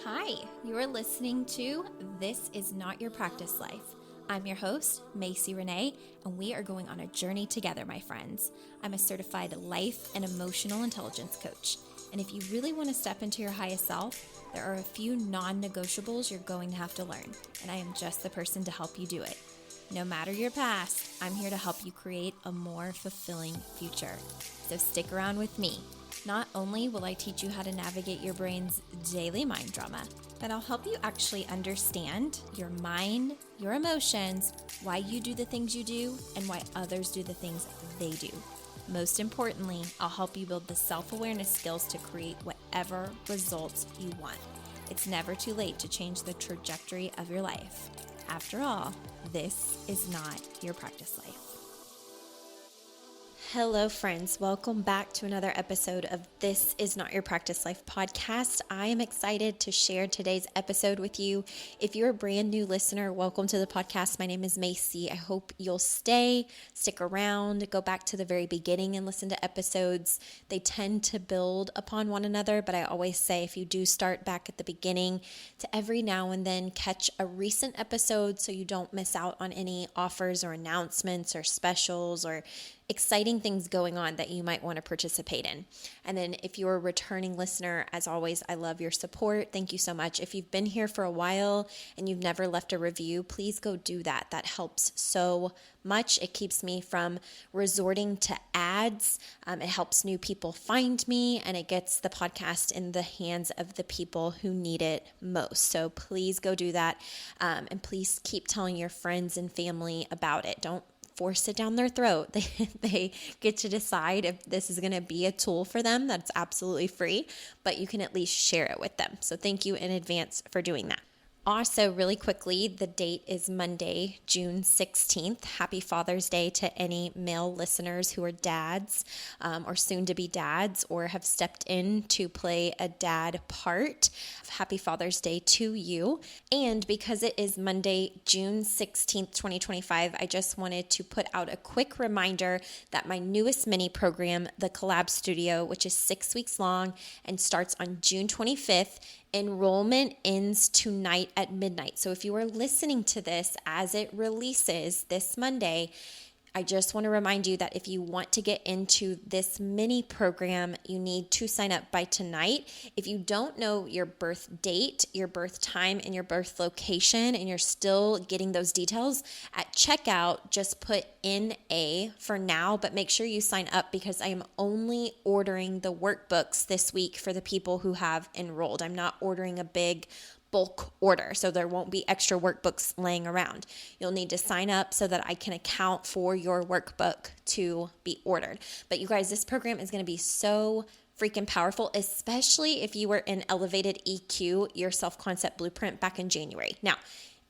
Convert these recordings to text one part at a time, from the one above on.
Hi, you're listening to This Is Not Your Practice Life. I'm your host, Macy Renee, and we are going on a journey together, my friends. I'm a certified life and emotional intelligence coach. And if you really want to step into your highest self, there are a few non-negotiables you're going to have to learn, and I am just the person to help you do it. No matter your past, I'm here to help you create a more fulfilling future. So stick around with me. Not only will I teach you how to navigate your brain's daily mind drama, but I'll help you actually understand your mind, your emotions, why you do the things you do, and why others do the things they do. Most importantly, I'll help you build the self-awareness skills to create whatever results you want. It's never too late to change the trajectory of your life. After all, this is not your practice life. Hello, friends. Welcome back to another episode of This Is Not Your Practice Life podcast. I am excited to share today's episode with you. If you're a brand new listener, welcome to the podcast. My name is Macy. I hope you'll stick around, go back to the very beginning and listen to episodes. They tend to build upon one another, but I always say if you do start back at the beginning, to every now and then catch a recent episode so you don't miss out on any offers or announcements or specials or exciting things going on that you might want to participate in. And then if you're a returning listener, as always, I love your support. Thank you so much. If you've been here for a while and you've never left a review, please go do that. That helps so much. It keeps me from resorting to ads. It helps new people find me, and it gets the podcast in the hands of the people who need it most. So please go do that. And please keep telling your friends and family about it. Don't force it down their throat. They get to decide if this is going to be a tool for them. That's absolutely free, but you can at least share it with them. So thank you in advance for doing that. Also, really quickly, the date is Monday, June 16th. Happy Father's Day to any male listeners who are dads or soon to be dads or have stepped in to play a dad part. Happy Father's Day to you. And because it is Monday, June 16th, 2025, I just wanted to put out a quick reminder that my newest mini program, the Collab Studio, which is 6 weeks long and starts on June 25th, enrollment ends tonight at midnight. So if you are listening to this as it releases this Monday, I just want to remind you that if you want to get into this mini program, you need to sign up by tonight. If you don't know your birth date, your birth time, and your birth location, and you're still getting those details, at checkout, just put NA for now, but make sure you sign up because I am only ordering the workbooks this week for the people who have enrolled. I'm not ordering a big bulk order, so there won't be extra workbooks laying around. You'll need to sign up so that I can account for your workbook to be ordered. But you guys, this program is going to be so freaking powerful, especially if you were in Elevated EQ, your self-concept blueprint back in January. Now,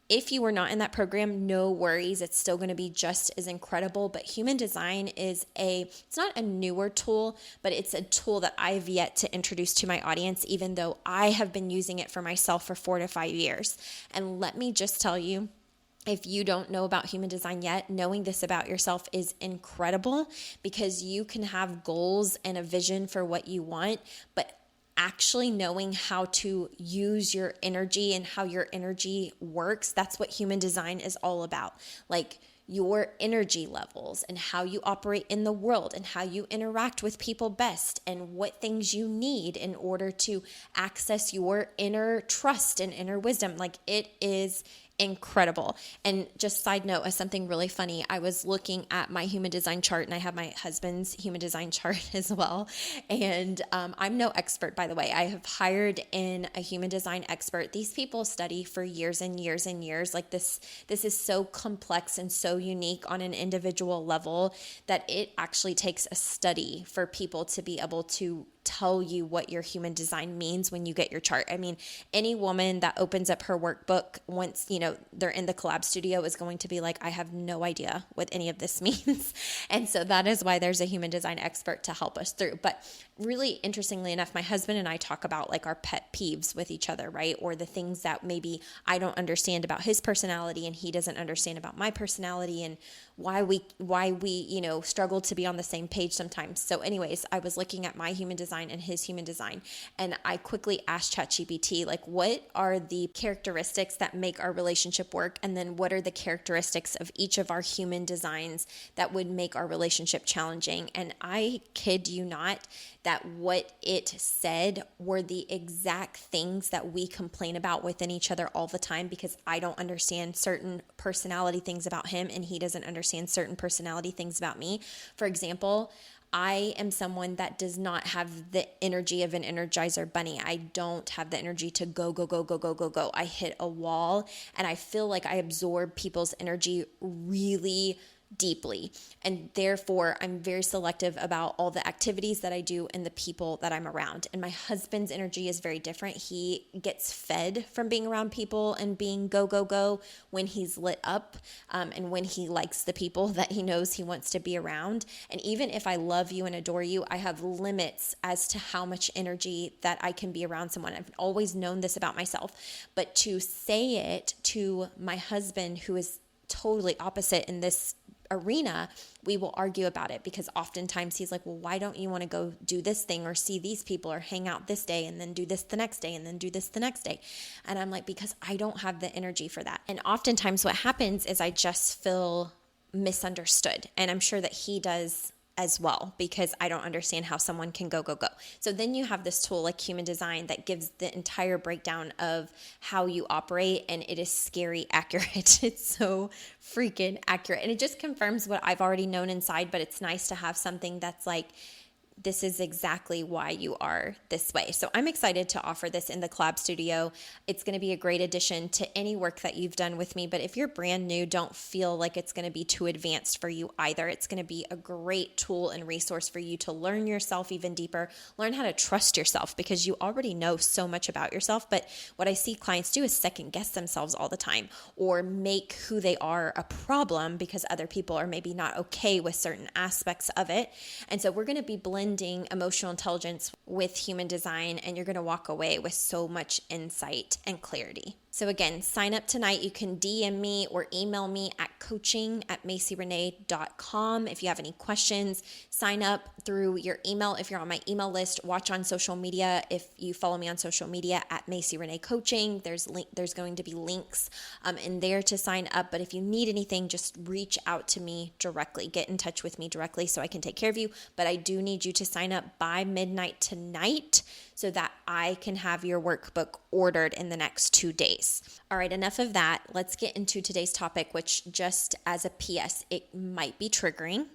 if you were not in that program, no worries. It's still going to be just as incredible. But human design is it's not a newer tool, but it's a tool that I've yet to introduce to my audience, even though I have been using it for myself for 4 to 5 years. And let me just tell you, if you don't know about human design yet, knowing this about yourself is incredible because you can have goals and a vision for what you want, but actually knowing how to use your energy and how your energy works, that's what human design is all about. Like your energy levels and how you operate in the world and how you interact with people best and what things you need in order to access your inner trust and inner wisdom. Like it is incredible. And just side note, as something really funny, I was looking at my human design chart, and I have my husband's human design chart as well. And I'm no expert, by the way. I have hired in a human design expert. These people study for years and years and years. Like this is so complex and so unique on an individual level that it actually takes a study for people to be able to tell you what your human design means when you get your chart. I mean, any woman that opens up her workbook once, they're in the Collab Studio is going to be like, I have no idea what any of this means. And so that is why there's a human design expert to help us through. But really interestingly enough, my husband and I talk about like our pet peeves with each other, right? Or the things that maybe I don't understand about his personality and he doesn't understand about my personality, and why we struggle to be on the same page sometimes. So anyways, I was looking at my human design and his human design, and I quickly asked ChatGPT, like, what are the characteristics that make our relationship work? And then what are the characteristics of each of our human designs that would make our relationship challenging? And I kid you not, that what it said were the exact things that we complain about within each other all the time, because I don't understand certain personality things about him and he doesn't understand certain personality things about me. For example, I am someone that does not have the energy of an Energizer bunny. I don't have the energy to go, go, go, go, go, go, go. I hit a wall and I feel like I absorb people's energy really deeply. And therefore, I'm very selective about all the activities that I do and the people that I'm around. And my husband's energy is very different. He gets fed from being around people and being go, go, go when he's lit up, and when he likes the people that he knows he wants to be around. And even if I love you and adore you, I have limits as to how much energy that I can be around someone. I've always known this about myself, but to say it to my husband, who is totally opposite in this arena, we will argue about it, because oftentimes he's like, well, why don't you want to go do this thing or see these people or hang out this day and then do this the next day and then do this the next day? And I'm like, because I don't have the energy for that. And oftentimes what happens is I just feel misunderstood. And I'm sure that he does as well, because I don't understand how someone can go, go, go. So then you have this tool like human design that gives the entire breakdown of how you operate, and it is scary accurate. It's so freaking accurate. And it just confirms what I've already known inside, but it's nice to have something that's like, this is exactly why you are this way. So I'm excited to offer this in the Collab Studio. It's going to be a great addition to any work that you've done with me. But if you're brand new, don't feel like it's going to be too advanced for you either. It's going to be a great tool and resource for you to learn yourself even deeper, learn how to trust yourself, because you already know so much about yourself. But what I see clients do is second guess themselves all the time, or make who they are a problem because other people are maybe not okay with certain aspects of it. And so we're going to be blending emotional intelligence with human design, and you're going to walk away with so much insight and clarity. So again, sign up tonight. You can DM me or email me at coaching@maceyrenee.com. If you have any questions, sign up through your email. If you're on my email list, watch on social media. If you follow me on social media at Macey Renee Coaching, there's going to be links in there to sign up. But if you need anything, just reach out to me directly. Get in touch with me directly so I can take care of you. But I do need you to sign up by midnight tonight so that I can have your workbook ordered in the next 2 days. All right, enough of that. Let's get into today's topic, which, just as a PS, it might be triggering.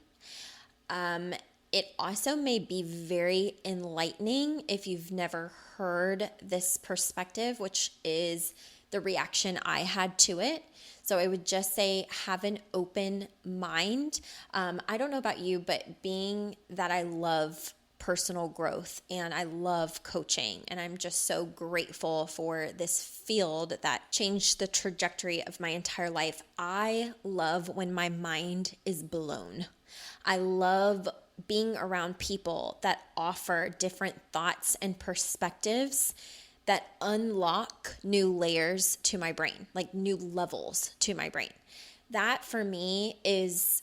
It also may be very enlightening if you've never heard this perspective, which is the reaction I had to it. So I would just say, have an open mind. I don't know about you, but being that I love personal growth and I love coaching, and I'm just so grateful for this field that changed the trajectory of my entire life. I love when my mind is blown. I love being around people that offer different thoughts and perspectives that unlock new layers to my brain, like new levels to my brain. That for me is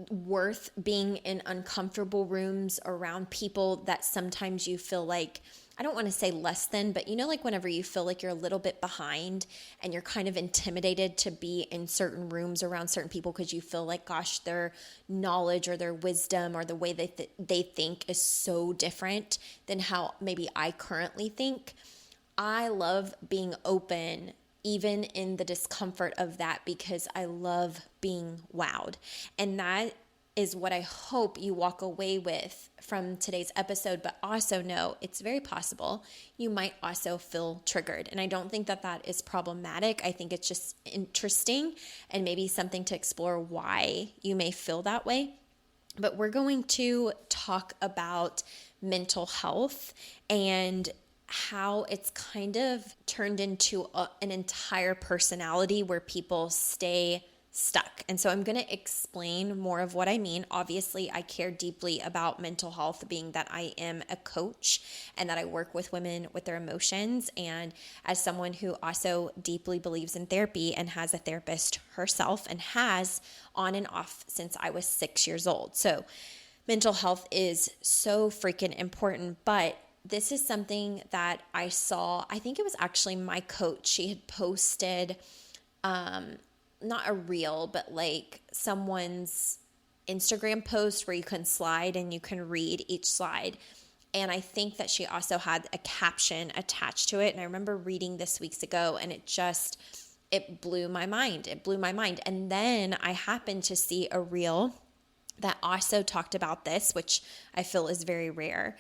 worth being in uncomfortable rooms around people that sometimes you feel like, I don't want to say less than, but like whenever you feel like you're a little bit behind and you're kind of intimidated to be in certain rooms around certain people because you feel like, gosh, their knowledge or their wisdom or the way they think is so different than how maybe I currently think. I love being open even in the discomfort of that, because I love being wowed. And that is what I hope you walk away with from today's episode. But also know it's very possible you might also feel triggered. And I don't think that that is problematic. I think it's just interesting and maybe something to explore why you may feel that way. But we're going to talk about mental health and how it's kind of turned into an entire personality where people stay stuck. And so I'm going to explain more of what I mean. Obviously, I care deeply about mental health, being that I am a coach and that I work with women with their emotions. And as someone who also deeply believes in therapy and has a therapist herself and has on and off since I was 6 years old. So mental health is so freaking important, but this is something that I saw. I think it was actually my coach. She had posted, not a reel, but like someone's Instagram post where you can slide and you can read each slide. And I think that she also had a caption attached to it. And I remember reading this weeks ago, and it blew my mind. It blew my mind. And then I happened to see a reel that also talked about this, which I feel is very rare.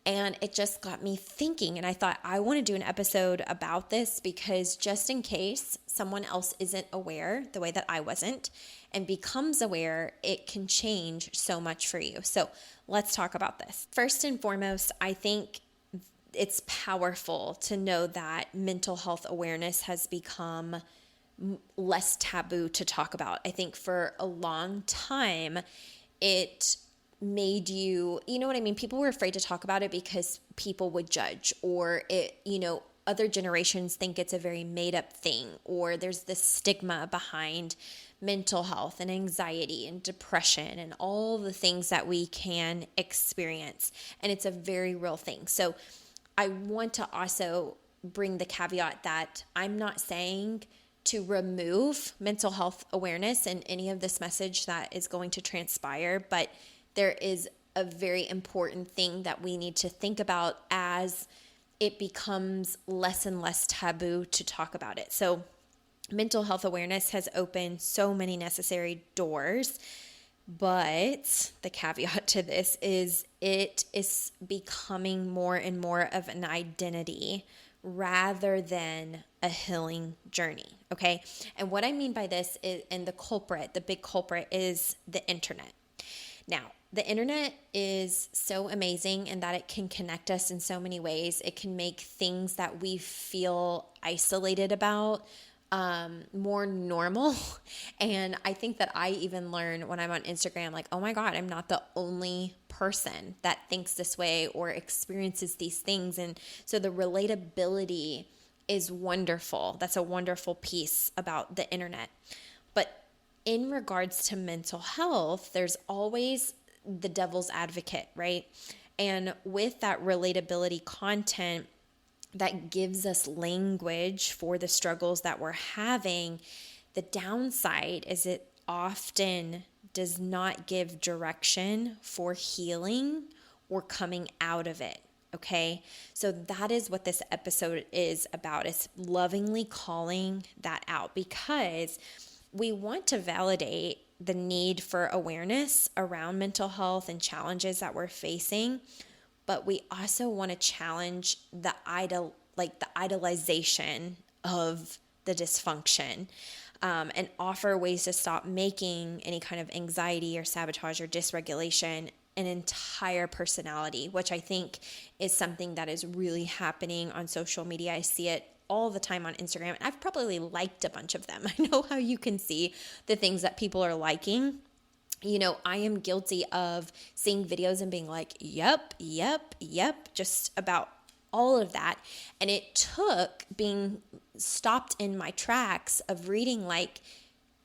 And it just got me thinking, and I thought I want to do an episode about this because just in case someone else isn't aware the way that I wasn't and becomes aware, it can change so much for you. So let's talk about this. First and foremost, I think it's powerful to know that mental health awareness has become less taboo to talk about. I think for a long time, it made you know what I mean? People were afraid to talk about it because people would judge, or other generations think it's a very made up thing, or there's this stigma behind mental health and anxiety and depression and all the things that we can experience. And it's a very real thing. So I want to also bring the caveat that I'm not saying to remove mental health awareness in any of this message that is going to transpire, but there is a very important thing that we need to think about as it becomes less and less taboo to talk about it. So mental health awareness has opened so many necessary doors, but the caveat to this is it is becoming more and more of an identity rather than a healing journey, okay? And what I mean by this is, and the big culprit is the internet. Now, the internet is so amazing in that it can connect us in so many ways. It can make things that we feel isolated about more normal. And I think that I even learn when I'm on Instagram, like, oh my God, I'm not the only person that thinks this way or experiences these things. And so the relatability is wonderful. That's a wonderful piece about the internet. But in regards to mental health, there's always the devil's advocate, right? And with that relatability content that gives us language for the struggles that we're having, the downside is it often does not give direction for healing or coming out of it. Okay, so that is what this episode is about. It's lovingly calling that out because we want to validate the need for awareness around mental health and challenges that we're facing, but we also want to challenge the idolization of the dysfunction, and offer ways to stop making any kind of anxiety or sabotage or dysregulation an entire personality, which I think is something that is really happening on social media. I see it all the time on Instagram. I've probably liked a bunch of them. I know how you can see the things that people are liking. I am guilty of seeing videos and being like, yep, just about all of that. And it took being stopped in my tracks of reading like,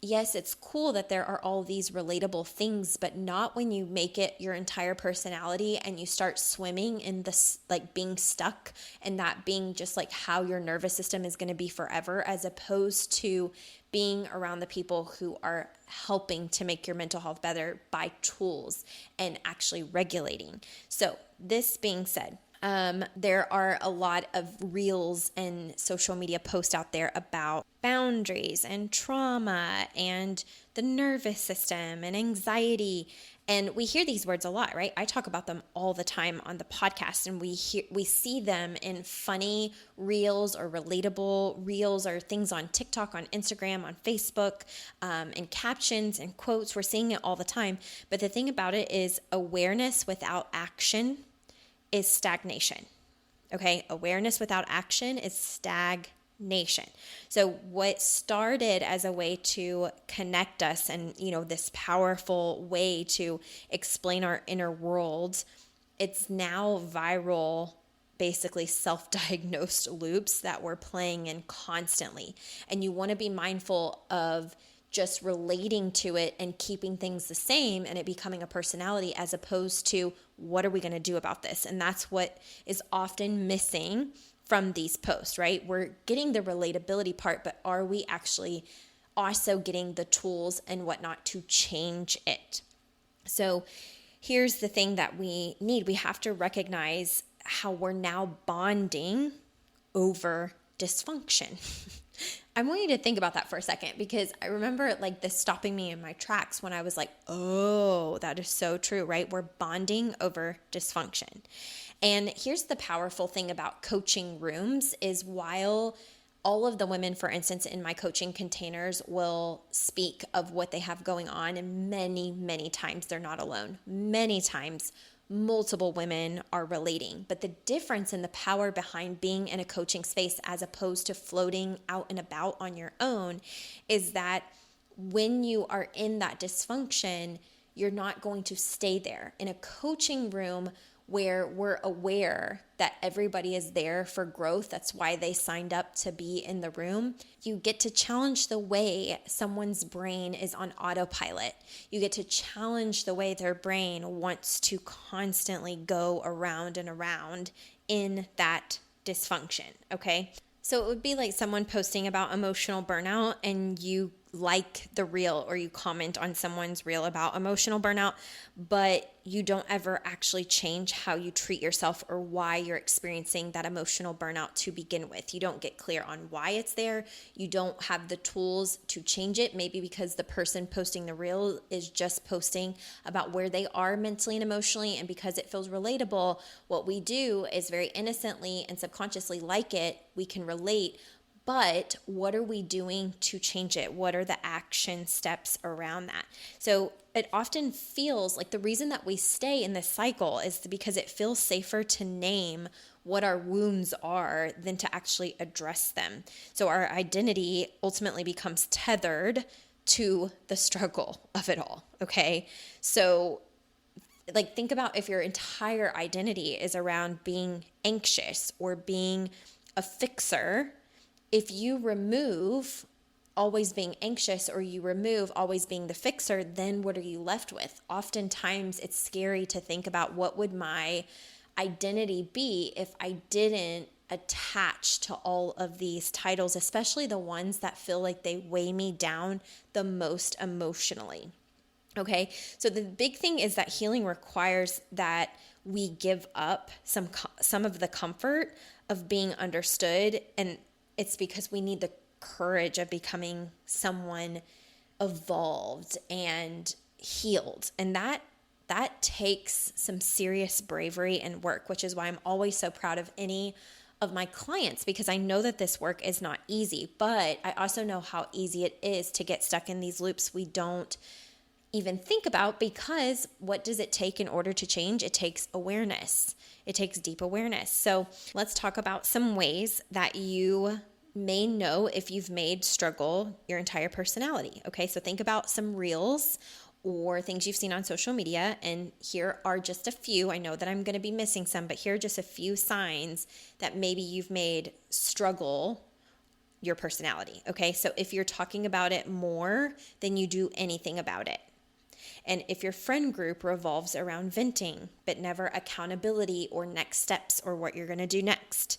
yes, it's cool that there are all these relatable things, but not when you make it your entire personality and you start swimming in this, like being stuck and that being just like how your nervous system is going to be forever, as opposed to being around the people who are helping to make your mental health better by tools and actually regulating. So this being said, there are a lot of reels and social media posts out there about boundaries and trauma and the nervous system and anxiety. And we hear these words a lot, right? I talk about them all the time on the podcast, and we see them in funny reels or relatable reels or things on TikTok, on Instagram, on Facebook, and captions and quotes. We're seeing it all the time. But the thing about it is awareness without action is stagnation. Okay? Awareness without action is stagnation. nation. So what started as a way to connect us and, this powerful way to explain our inner world, it's now viral, basically self-diagnosed loops that we're playing in constantly. And you want to be mindful of just relating to it and keeping things the same and it becoming a personality, as opposed to what are we going to do about this? And that's what is often missing from these posts, right? We're getting the relatability part, but are we actually also getting the tools and whatnot to change it? So here's the thing that we need. We have to recognize how we're now bonding over dysfunction. I want you to think about that for a second, because I remember this stopping me in my tracks when I was like, oh, that is so true, right? We're bonding over dysfunction. And here's the powerful thing about coaching rooms is, while all of the women, for instance, in my coaching containers will speak of what they have going on, and many, many times they're not alone. Many times multiple women are relating. But the difference in the power behind being in a coaching space as opposed to floating out and about on your own is that when you are in that dysfunction, you're not going to stay there. In a coaching room where we're aware that everybody is there for growth, that's why they signed up to be in the room, you get to challenge the way someone's brain is on autopilot. You get to challenge the way their brain wants to constantly go around and around in that dysfunction, okay? So it would be like someone posting about emotional burnout and you like the reel or you comment on someone's reel about emotional burnout, but you don't ever actually change how you treat yourself or why you're experiencing that emotional burnout to begin with. You don't get clear on why it's there. You don't have the tools to change it, maybe because the person posting the reel is just posting about where they are mentally and emotionally, and because it feels relatable, what we do is very innocently and subconsciously like it, we can relate. But what are we doing to change it? What are the action steps around that? So it often feels like the reason that we stay in this cycle is because it feels safer to name what our wounds are than to actually address them. So our identity ultimately becomes tethered to the struggle of it all, okay? So think about if your entire identity is around being anxious or being a fixer. If you remove always being anxious or you remove always being the fixer, then what are you left with? Oftentimes it's scary to think about what would my identity be if I didn't attach to all of these titles, especially the ones that feel like they weigh me down the most emotionally. Okay, so the big thing is that healing requires that we give up some of the comfort of being understood, and it's because we need the courage of becoming someone evolved and healed. And that takes some serious bravery and work, which is why I'm always so proud of any of my clients, because I know that this work is not easy, but I also know how easy it is to get stuck in these loops we don't even think about, because what does it take in order to change? It takes awareness. It takes deep awareness. So let's talk about some ways that you may know if you've made struggle your entire personality. Okay, so think about some reels or things you've seen on social media. And here are just a few. I know that I'm going to be missing some, but here are just a few signs that maybe you've made struggle your personality. Okay, so if you're talking about it more than you do anything about it, and if your friend group revolves around venting, but never accountability or next steps or what you're going to do next.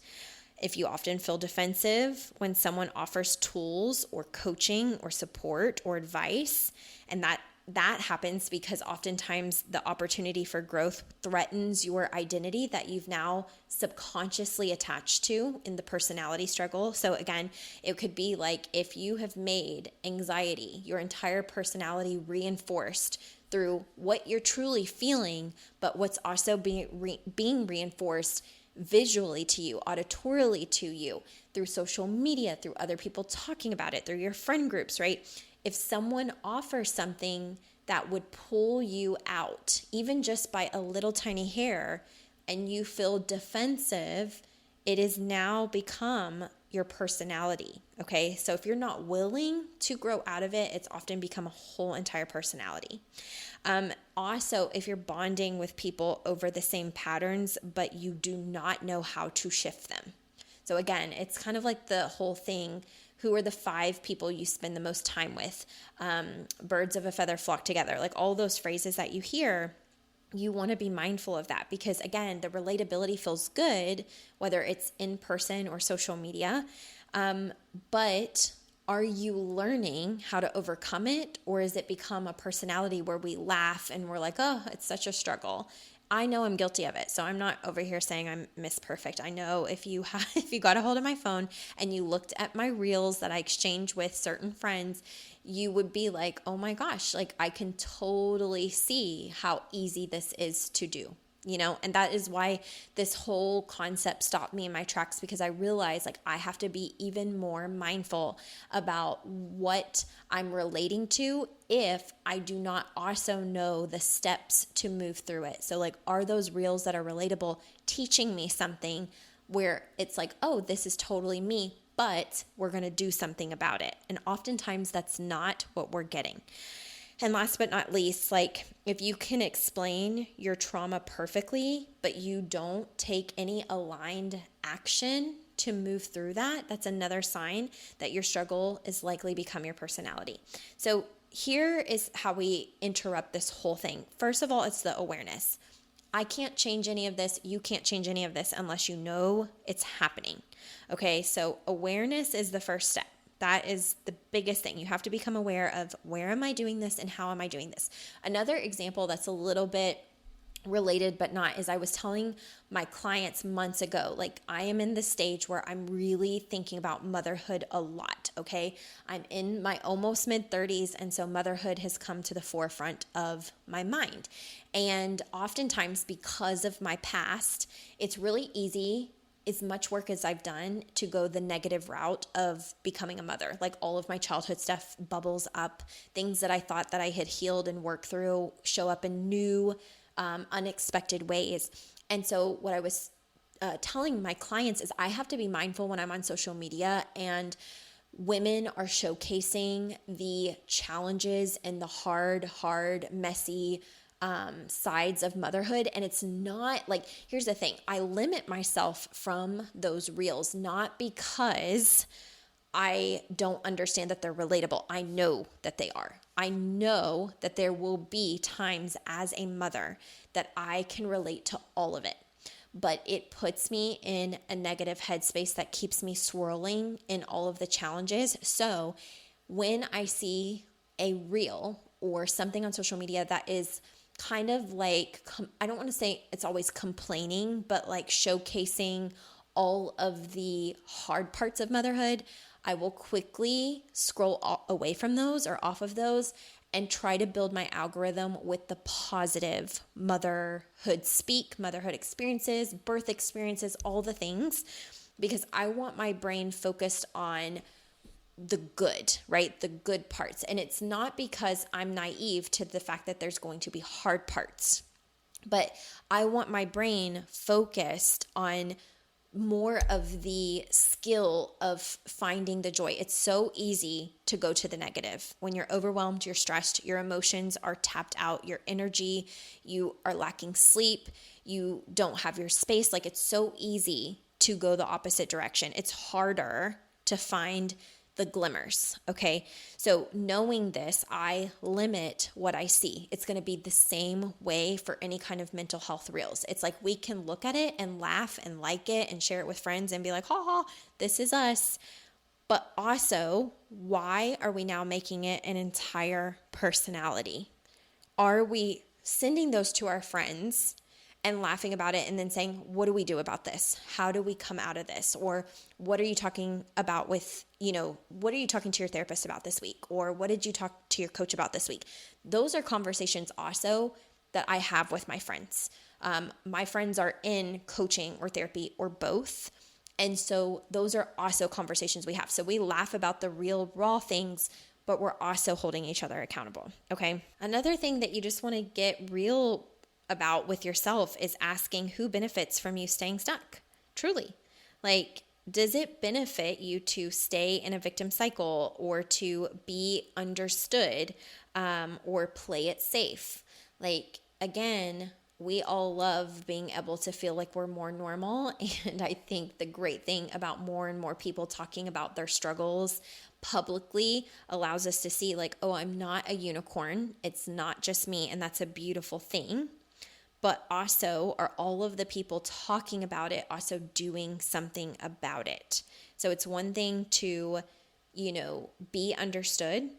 If you often feel defensive when someone offers tools or coaching or support or advice, and that happens because oftentimes the opportunity for growth threatens your identity that you've now subconsciously attached to in the personality struggle. So again, it could be like if you have made anxiety, your entire personality reinforced through what you're truly feeling, but what's also being reinforced visually to you, auditorily to you, through social media, through other people talking about it, through your friend groups, right? If someone offers something that would pull you out, even just by a little tiny hair, and you feel defensive, it has now become your personality. Okay. So if you're not willing to grow out of it, it's often become a whole entire personality. Also, if you're bonding with people over the same patterns, but you do not know how to shift them. So again, it's kind of like the whole thing. Who are the 5 people you spend the most time with? Birds of a feather flock together. Like all those phrases that you hear, you want to be mindful of that because again, the relatability feels good, whether it's in person or social media. But are you learning how to overcome it? Or has it become a personality where we laugh and we're like, oh, it's such a struggle. I know I'm guilty of it. So I'm not over here saying I'm Miss Perfect. I know if you got a hold of my phone and you looked at my reels that I exchange with certain friends, you would be like, oh my gosh, like I can totally see how easy this is to do. And that is why this whole concept stopped me in my tracks because I realized like I have to be even more mindful about what I'm relating to if I do not also know the steps to move through it. So like, are those reels that are relatable teaching me something where it's like, oh, this is totally me, but we're going to do something about it. And oftentimes that's not what we're getting. And last but not least, like if you can explain your trauma perfectly, but you don't take any aligned action to move through that, that's another sign that your struggle is likely become your personality. So here is how we interrupt this whole thing. First of all, it's the awareness. I can't change any of this. You can't change any of this unless you know it's happening. Okay, so awareness is the first step. That is the biggest thing. You have to become aware of where am I doing this and how am I doing this. Another example that's a little bit related but not is I was telling my clients months ago, like I am in the stage where I'm really thinking about motherhood a lot, okay? I'm in my almost mid-30s, and so motherhood has come to the forefront of my mind. And oftentimes because of my past, it's really easy, as much work as I've done, to go the negative route of becoming a mother. Like all of my childhood stuff bubbles up. Things that I thought that I had healed and worked through show up in new, unexpected ways. And so what I was telling my clients is I have to be mindful when I'm on social media and women are showcasing the challenges and the hard, messy sides of motherhood. And it's not like, here's the thing, I limit myself from those reels, not because I don't understand that they're relatable. I know that they are. I know that there will be times as a mother that I can relate to all of it, but it puts me in a negative headspace that keeps me swirling in all of the challenges. So when I see a reel or something on social media that is kind of like, I don't want to say it's always complaining, but like showcasing all of the hard parts of motherhood, I will quickly scroll away from those or off of those and try to build my algorithm with the positive motherhood speak, motherhood experiences, birth experiences, all the things, because I want my brain focused on the good, right? The good parts. And it's not because I'm naive to the fact that there's going to be hard parts, but I want my brain focused on more of the skill of finding the joy. It's so easy to go to the negative. When you're overwhelmed, you're stressed, your emotions are tapped out, your energy, you are lacking sleep, you don't have your space. Like it's so easy to go the opposite direction. It's harder to find the glimmers. Okay. So knowing this, I limit what I see. It's going to be the same way for any kind of mental health reels. It's like we can look at it and laugh and like it and share it with friends and be like, ha ha, this is us. But also, why are we now making it an entire personality? Are we sending those to our friends and laughing about it and then saying, what do we do about this? How do we come out of this? Or what are you talking about with, what are you talking to your therapist about this week? Or what did you talk to your coach about this week? Those are conversations also that I have with my friends. My friends are in coaching or therapy or both. And so those are also conversations we have. So we laugh about the real raw things, but we're also holding each other accountable. Okay. Another thing that you just want to get real about with yourself is asking who benefits from you staying stuck. Truly. Like Does it benefit you to stay in a victim cycle or to be understood or play it safe? Like, again, we all love being able to feel like we're more normal. And I think the great thing about more and more people talking about their struggles publicly allows us to see like, oh, I'm not a unicorn. It's not just me. And that's a beautiful thing. But also, are all of the people talking about it also doing something about it? So it's one thing to, be understood,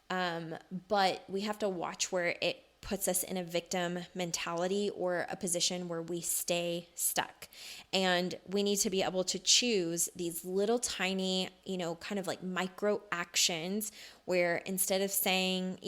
but we have to watch where it puts us in a victim mentality or a position where we stay stuck. And we need to be able to choose these little tiny, kind of like micro actions where instead of saying,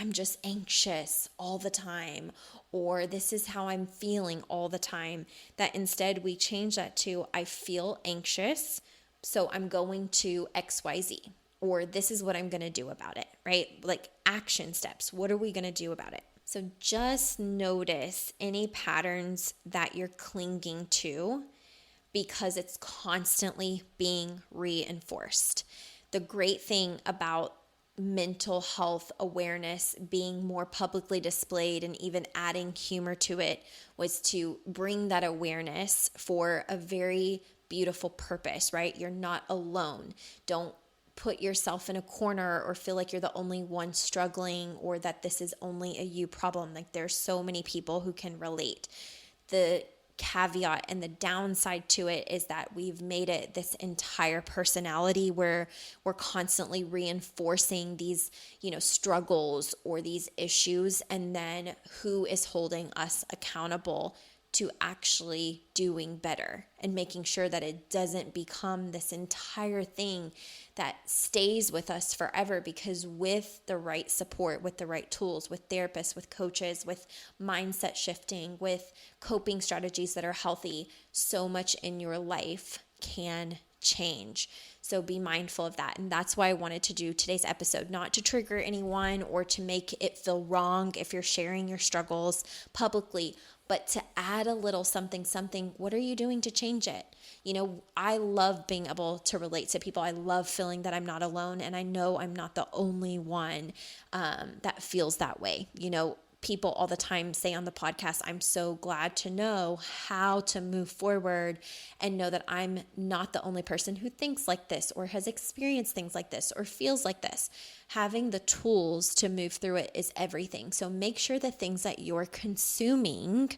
I'm just anxious all the time, or this is how I'm feeling all the time, that instead we change that to, I feel anxious, so I'm going to XYZ, or this is what I'm going to do about it, right? Like action steps. What are we going to do about it? So just notice any patterns that you're clinging to because it's constantly being reinforced. The great thing about mental health awareness being more publicly displayed and even adding humor to it was to bring that awareness for a very beautiful purpose, right? You're not alone. Don't put yourself in a corner or feel like you're the only one struggling or that this is only a you problem. Like there's so many people who can relate. The caveat and the downside to it is that we've made it this entire personality where we're constantly reinforcing these, struggles or these issues. And then who is holding us accountable to actually doing better and making sure that it doesn't become this entire thing that stays with us forever? Because with the right support, with the right tools, with therapists, with coaches, with mindset shifting, with coping strategies that are healthy, so much in your life can change. So be mindful of that. And that's why I wanted to do today's episode, not to trigger anyone or to make it feel wrong if you're sharing your struggles publicly, but to add a little something, what are you doing to change it? I love being able to relate to people. I love feeling that I'm not alone. And I know I'm not the only one that feels that way. People all the time say on the podcast, I'm so glad to know how to move forward and know that I'm not the only person who thinks like this or has experienced things like this or feels like this. Having the tools to move through it is everything. So make sure the things that you're consuming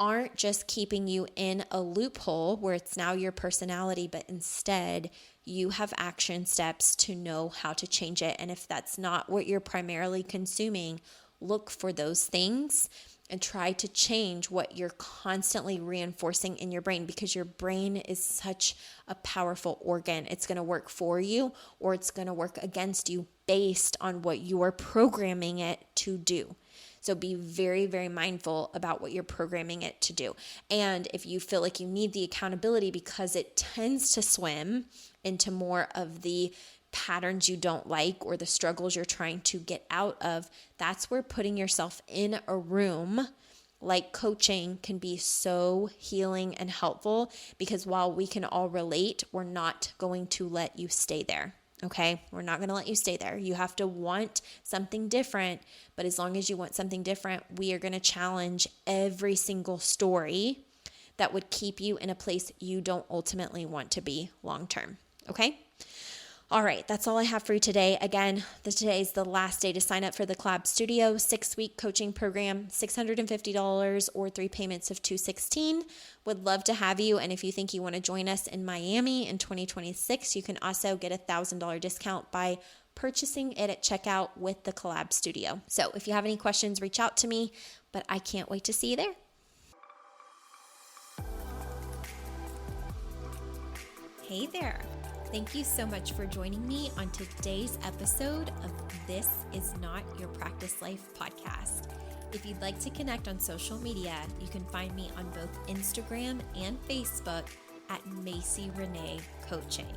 aren't just keeping you in a loophole where it's now your personality, but instead you have action steps to know how to change it. And if that's not what you're primarily consuming, look for those things and try to change what you're constantly reinforcing in your brain, because your brain is such a powerful organ. It's going to work for you or it's going to work against you based on what you are programming it to do. So be very, very mindful about what you're programming it to do. And if you feel like you need the accountability because it tends to swim into more of the patterns you don't like or the struggles you're trying to get out of, that's where putting yourself in a room like coaching can be so healing and helpful, because while we can all relate, we're not going to let you stay there. Okay, we're not going to let you stay there. You have to want something different, but as long as you want something different, we are going to challenge every single story that would keep you in a place you don't ultimately want to be long term. Okay? All right, that's all I have for you today. Again, today's the last day to sign up for the Collab Studio 6-week coaching program, $650 or 3 payments of $216. Would love to have you. And if you think you want to join us in Miami in 2026, you can also get a $1,000 discount by purchasing it at checkout with the Collab Studio. So if you have any questions, reach out to me, but I can't wait to see you there. Hey there. Thank you so much for joining me on today's episode of This Is Not Your Practice Life podcast. If you'd like to connect on social media, you can find me on both Instagram and Facebook at Macy Renee Coaching.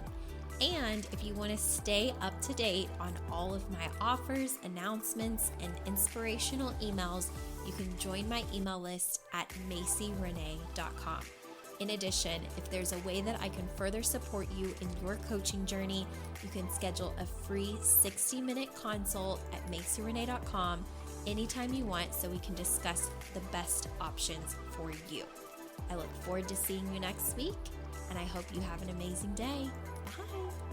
And if you want to stay up to date on all of my offers, announcements, and inspirational emails, you can join my email list at macyrenee.com. In addition, if there's a way that I can further support you in your coaching journey, you can schedule a free 60-minute consult at maceyrenee.com anytime you want so we can discuss the best options for you. I look forward to seeing you next week, and I hope you have an amazing day. Bye.